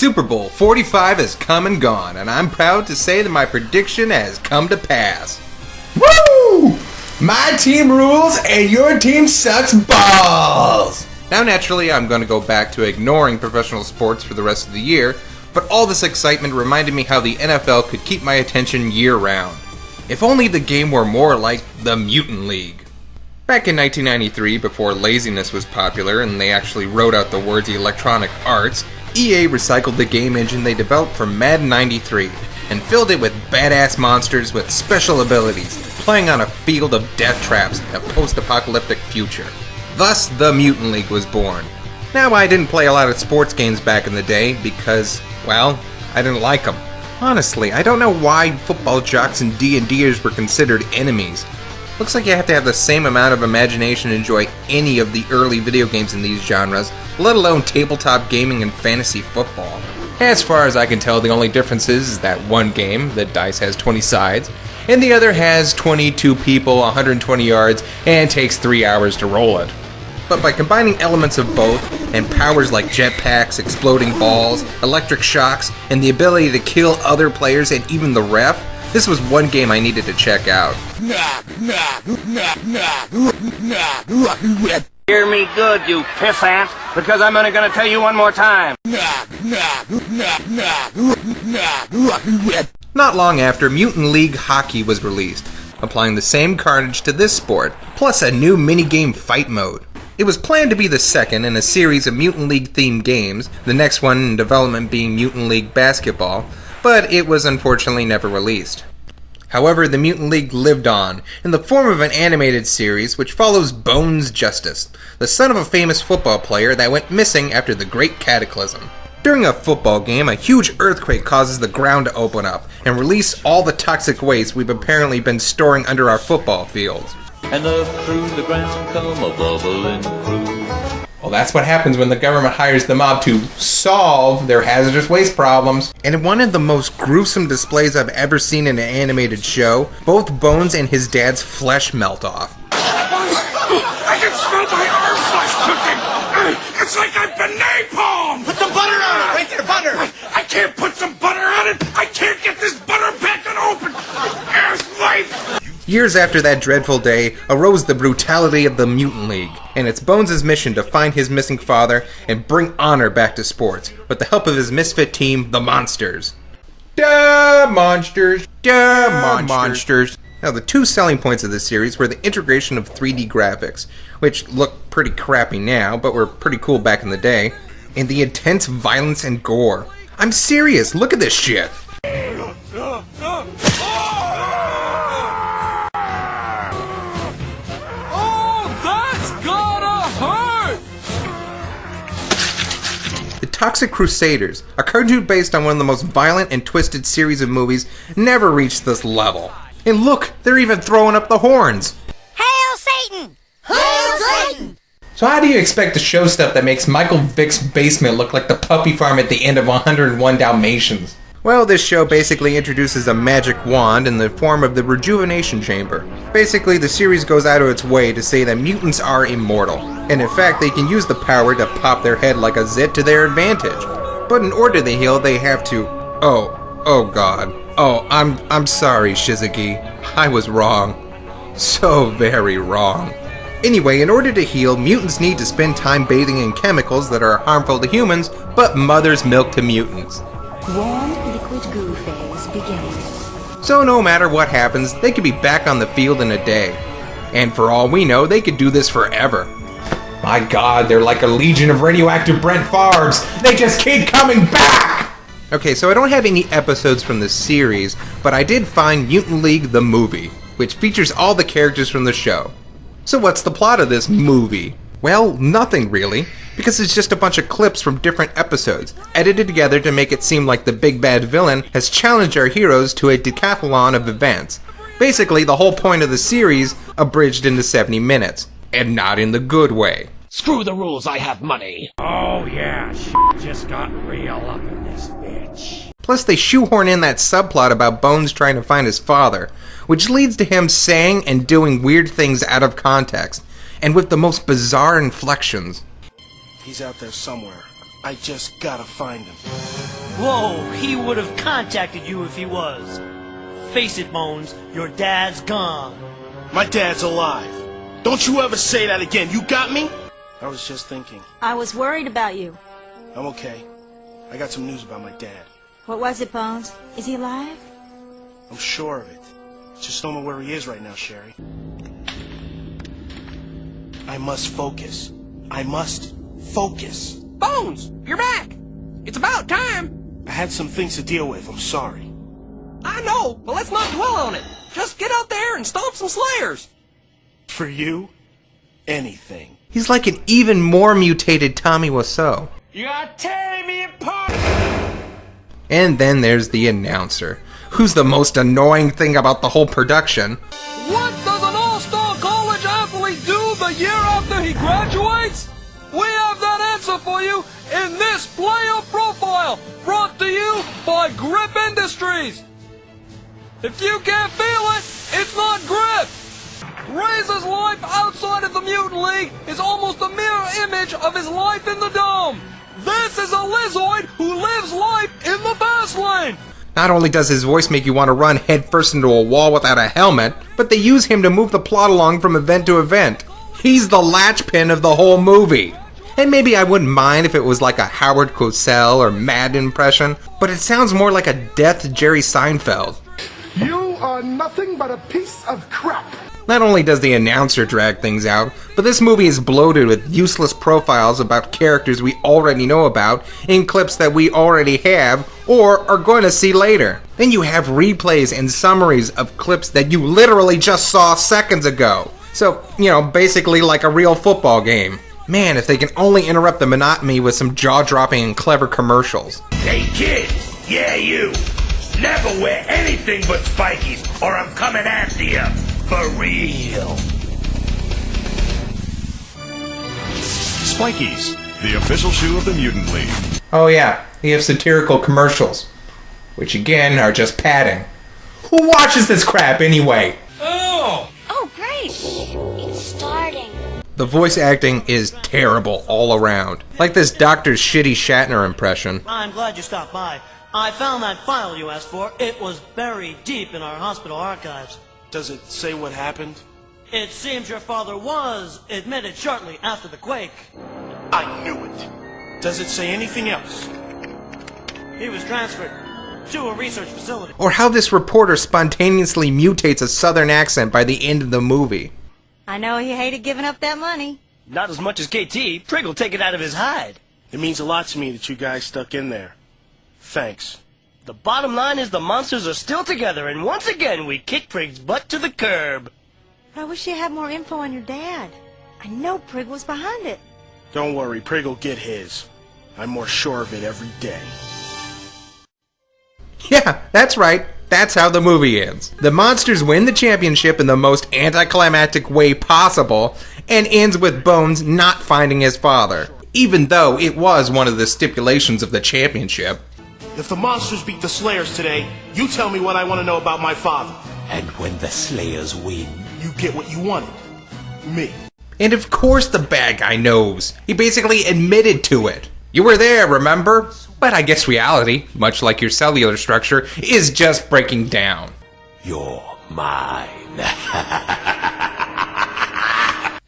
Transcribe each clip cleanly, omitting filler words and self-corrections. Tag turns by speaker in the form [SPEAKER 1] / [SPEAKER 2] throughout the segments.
[SPEAKER 1] Super Bowl 45 has come and gone, and I'm proud to say that my prediction has come to pass.
[SPEAKER 2] Woo! My team rules and your team sucks balls!
[SPEAKER 1] Now naturally I'm going to go back to ignoring professional sports for the rest of the year, but all this excitement reminded me how the NFL could keep my attention year-round. If only the game were more like the Mutant League. Back in 1993, before laziness was popular and they actually wrote out the words Electronic Arts, EA recycled the game engine they developed for Madden 93 and filled it with badass monsters with special abilities, playing on a field of death traps in a post-apocalyptic future. Thus, the Mutant League was born. Now, I didn't play a lot of sports games back in the day because, well, I didn't like them. Honestly, I don't know why football jocks and D&Ders were considered enemies. Looks like you have to have the same amount of imagination to enjoy any of the early video games in these genres, let alone tabletop gaming and fantasy football. As far as I can tell, the only difference is that one game, the dice has 20 sides, and the other has 22 people, 120 yards, and takes 3 hours to roll it. But by combining elements of both, and powers like jetpacks, exploding balls, electric shocks, and the ability to kill other players and even the ref, this was one game I needed to check out.
[SPEAKER 3] Hear me good, you pissant, because I'm only gonna tell you one more time.
[SPEAKER 1] Not long after, Mutant League Hockey was released, applying the same carnage to this sport, plus a new minigame fight mode. It was planned to be the second in a series of Mutant League-themed games, the next one in development being Mutant League Basketball, but it was unfortunately never released. However, the Mutant League lived on, in the form of an animated series which follows Bones Justice, the son of a famous football player that went missing after the Great Cataclysm. During a football game, a huge earthquake causes the ground to open up and release all the toxic waste we've apparently been storing under our football fields.
[SPEAKER 4] And up through the ground come a bubbling crew.
[SPEAKER 1] Well, that's what happens when the government hires the mob to solve their hazardous waste problems. And in one of the most gruesome displays I've ever seen in an animated show, both Bones and his dad's flesh melt off.
[SPEAKER 5] I can smell my arm flesh cooking! It's like I've been napalm! Put some butter on it! Right there, butter! I can't put some butter on it! I can't get this butter back and open! Ass life!
[SPEAKER 1] Years after that dreadful day arose the brutality of the Mutant League, and it's Bones' mission to find his missing father and bring honor back to sports, with the help of his misfit team, the Monsters. Duh, Monsters! Duh, Monsters! Now, the two selling points of this series were the integration of 3D graphics, which look pretty crappy now, but were pretty cool back in the day, and the intense violence and gore. I'm serious, look at this shit! Toxic Crusaders, a cartoon based on one of the most violent and twisted series of movies, never reached this level. And look, they're even throwing up the horns!
[SPEAKER 6] Hail Satan! Hail Satan!
[SPEAKER 1] So how do you expect to show stuff that makes Michael Vick's basement look like the puppy farm at the end of 101 Dalmatians? Well, this show basically introduces a magic wand in the form of the Rejuvenation Chamber. Basically, the series goes out of its way to say that mutants are immortal, and in fact, they can use the power to pop their head like a zit to their advantage. But in order to heal, they have to... Oh god. Oh, I'm sorry, Shizuki. I was wrong. So very wrong. Anyway, in order to heal, mutants need to spend time bathing in chemicals that are harmful to humans, but mother's milk to mutants.
[SPEAKER 7] Warm liquid goo phase beginning.
[SPEAKER 1] So no matter what happens, they could be back on the field in a day. And for all we know, they could do this forever. My god, they're like a legion of radioactive Brent Favres. They just keep coming back! Okay, so I don't have any episodes from this series, but I did find Mutant League the movie, which features all the characters from the show. So what's the plot of this movie? Well, nothing really, because it's just a bunch of clips from different episodes, edited together to make it seem like the big bad villain has challenged our heroes to a decathlon of events. Basically, the whole point of the series abridged into 70 minutes, and not in the good way.
[SPEAKER 8] Screw the rules, I have money!
[SPEAKER 5] Oh yeah, just got real up in this bitch.
[SPEAKER 1] Plus, they shoehorn in that subplot about Bones trying to find his father, which leads to him saying and doing weird things out of context, and with the most bizarre inflections.
[SPEAKER 9] He's out there somewhere.
[SPEAKER 5] I just gotta find him.
[SPEAKER 8] Whoa, he would have contacted you if he was. Face it, Bones, your dad's gone.
[SPEAKER 5] My dad's alive. Don't you ever say that again. You got me? I was just thinking.
[SPEAKER 6] I was worried about you.
[SPEAKER 5] I'm okay. I got some news about my dad.
[SPEAKER 6] What was it, Bones? Is he alive?
[SPEAKER 5] I'm sure of it. Just don't know where he is right now, Sherry. I must focus. I must focus.
[SPEAKER 9] Bones, you're back. It's about time.
[SPEAKER 5] I had some things to deal with. I'm sorry.
[SPEAKER 9] I know, but let's not dwell on it. Just get out there and stomp some Slayers.
[SPEAKER 5] For you, anything.
[SPEAKER 1] He's like an even more mutated Tommy Wiseau.
[SPEAKER 5] You are tearing me apart!
[SPEAKER 1] And then there's the announcer, who's the most annoying thing about the whole production.
[SPEAKER 9] What does an all-star college athlete do the year after he graduates? We have that answer for you in this player profile, brought to you by Grip Industries. If you can't feel it, it's not grip. Razor's life outside of the Mutant League is almost a mirror image of his life in the Dome. This is a Lizzoid who lives life in the fast lane.
[SPEAKER 1] Not only does his voice make you want to run headfirst into a wall without a helmet, but they use him to move the plot along from event to event. He's the linchpin of the whole movie. And maybe I wouldn't mind if it was like a Howard Cosell or Mad impression, but it sounds more like a death Jerry Seinfeld.
[SPEAKER 2] You are nothing but a piece of crap.
[SPEAKER 1] Not only does the announcer drag things out, but this movie is bloated with useless profiles about characters we already know about in clips that we already have or are going to see later. Then you have replays and summaries of clips that you literally just saw seconds ago. So, basically like a real football game. Man, if they can only interrupt the monotony with some jaw-dropping and clever commercials.
[SPEAKER 10] Hey kids, yeah you, never wear anything but spikies or I'm coming after you. For real.
[SPEAKER 11] Spikies, the official shoe of the Mutant League.
[SPEAKER 1] Oh yeah, they have satirical commercials, which again are just padding. Who watches this crap anyway?
[SPEAKER 9] Oh!
[SPEAKER 6] Oh, great. It's starting.
[SPEAKER 1] The voice acting is terrible all around. Like this Doctor Shitty Shatner impression.
[SPEAKER 8] I'm glad you stopped by. I found that file you asked for. It was buried deep in our hospital archives.
[SPEAKER 5] Does it say what happened?
[SPEAKER 8] It seems your father was admitted shortly after the quake.
[SPEAKER 5] I knew it. Does it say anything else?
[SPEAKER 8] He was transferred to a research facility.
[SPEAKER 1] Or how this reporter spontaneously mutates a southern accent by the end of the movie.
[SPEAKER 6] I know he hated giving up that money.
[SPEAKER 8] Not as much as KT. Prig will take it out of his hide.
[SPEAKER 5] It means a lot to me that you guys stuck in there. Thanks.
[SPEAKER 8] The bottom line is the monsters are still together, and once again we kick Prig's butt to the curb.
[SPEAKER 6] I wish you had more info on your dad. I know Prig was behind it.
[SPEAKER 5] Don't worry, Prig will get his. I'm more sure of it every day.
[SPEAKER 1] Yeah, that's right. That's how the movie ends. The monsters win the championship in the most anticlimactic way possible, and ends with Bones not finding his father, even though it was one of the stipulations of the championship.
[SPEAKER 5] If the monsters beat the Slayers today, you tell me what I want to know about my father.
[SPEAKER 10] And when the Slayers win,
[SPEAKER 5] you get what you wanted. Me.
[SPEAKER 1] And of course the bad guy knows. He basically admitted to it. You were there, remember? But I guess reality, much like your cellular structure, is just breaking down.
[SPEAKER 10] You're mine.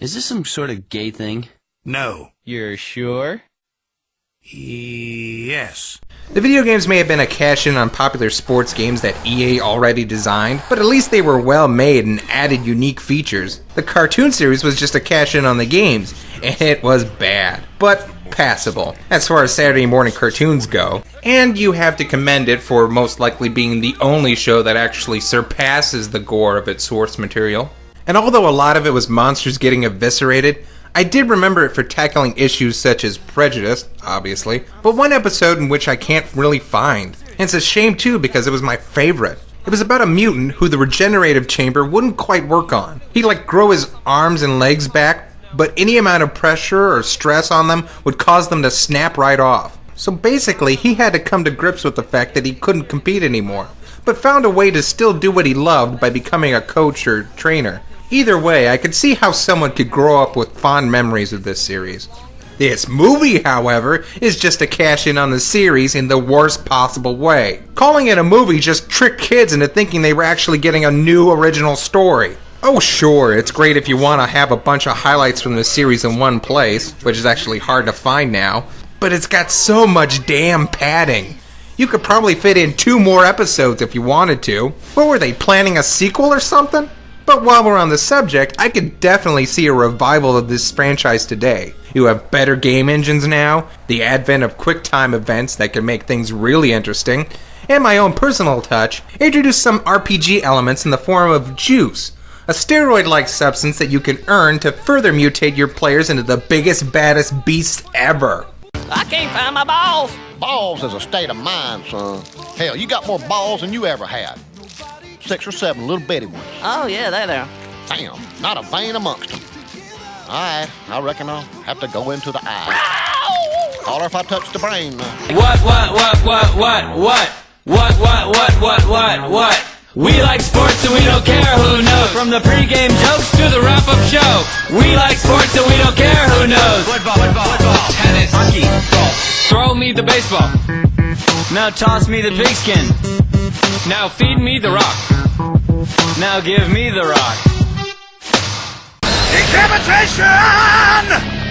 [SPEAKER 12] Is this some sort of gay thing?
[SPEAKER 10] No.
[SPEAKER 12] You're sure?
[SPEAKER 10] Yes.
[SPEAKER 1] The video games may have been a cash-in on popular sports games that EA already designed, but at least they were well made and added unique features. The cartoon series was just a cash-in on the games, and it was bad, but passable, as far as Saturday morning cartoons go. And you have to commend it for most likely being the only show that actually surpasses the gore of its source material. And although a lot of it was monsters getting eviscerated, I did remember it for tackling issues such as prejudice, obviously, but one episode in which I can't really find. And it's a shame too because it was my favorite. It was about a mutant who the regenerative chamber wouldn't quite work on. He'd grow his arms and legs back, but any amount of pressure or stress on them would cause them to snap right off. So basically, he had to come to grips with the fact that he couldn't compete anymore, but found a way to still do what he loved by becoming a coach or trainer. Either way, I could see how someone could grow up with fond memories of this series. This movie, however, is just a cash in on the series in the worst possible way. Calling it a movie just tricked kids into thinking they were actually getting a new original story. Oh sure, it's great if you want to have a bunch of highlights from the series in one place, which is actually hard to find now, but it's got so much damn padding. You could probably fit in 2 more episodes if you wanted to. What were they, planning a sequel or something? But while we're on the subject, I could definitely see a revival of this franchise today. You have better game engines now, the advent of quick-time events that can make things really interesting, and my own personal touch, introduce some RPG elements in the form of juice, a steroid-like substance that you can earn to further mutate your players into the biggest, baddest beasts ever.
[SPEAKER 13] I can't find my balls.
[SPEAKER 14] Balls is a state of mind, son. Hell, you got more balls than you ever had. 6 or 7 little bitty ones.
[SPEAKER 13] Oh, yeah, there.
[SPEAKER 14] Damn, not a vein amongst them. All right, I reckon I'll have to go into the eye. Holler if I touch the brain.
[SPEAKER 15] What? We like sports and we don't care who knows. From the pregame jokes to the wrap-up show. We like sports and we don't care who knows. Football, tennis, hockey, golf. Throw me the baseball. Now toss me the pigskin. Now feed me the rock. Now give me the rock.
[SPEAKER 5] Decapitation!